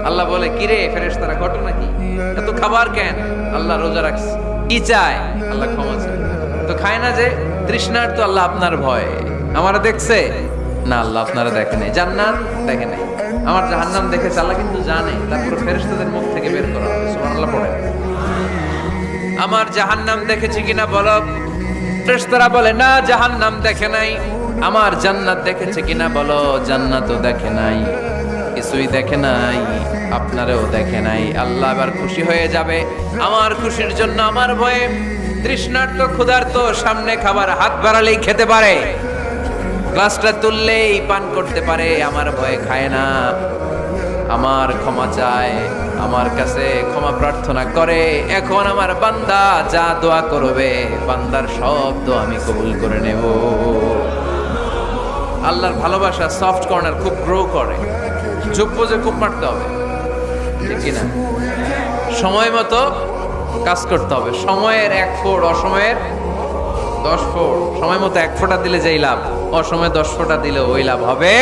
আল্লাহ বলে, কিরে ফেরেশতারা, ঘটনা কি? এত খাবার কেন? আল্লাহ রোজা রাখছে। কি চায়? আল্লাহ ক্ষমা চায়। তো খায় না যে তৃষ্ণার, তো আল্লাহ আপনার ভয়। আমারা দেখছে না, আল্লাহ আপনারা দেখে নাই। জান্নাত দেখে নাই, আমার জাহান্নাম দেখেছে আল্লাহ কিন্তু জানে। তারপরে ফেরেশতাদের মুখ থেকে বের করা হবে। সুবহানাল্লাহ পড়ে। আমার জাহান্নাম দেখেছি কিনা বলো। ফেরেশতারা বলে, না জাহান্নাম দেখে নাই। আমার জান্নাত দেখেছে কিনা বলো। জান্নাতও দেখে নাই, কিছুই দেখে নাই, আপনারেও দেখে নাই। আল্লাহ এবার খুশি হয়ে যাবে। আমার খুশির জন্য আমার ভয়ে তৃষ্ণার্ত ক্ষুধার্ত সামনে খাবার হাত বাড়ালেই খেতে পারে, গ্লাসটা তুললেই পান করতে পারে, আমার ভয়ে খায় না। আমার ক্ষমা চায়, আমার কাছে ক্ষমা প্রার্থনা করে। এখন আমার বান্দা যা দোয়া করবে, বান্দার সব দোয়া আমি কবুল করে নেব। আল্লাহর ভালোবাসা সফট কর্নার খুব গ্রো করে। যোগ্য যে খুব মারতে হবে, ঠিক কিনা? সময় মতো কাজ করতে হবে। সময়ের 1 ফোঁট, অসময়ের 10 ফোঁট। সময় মতো 1 ফোঁটা দিলে যেই লাভ, অসময়ে 10 ফোঁটা দিলে ওই লাভ হবে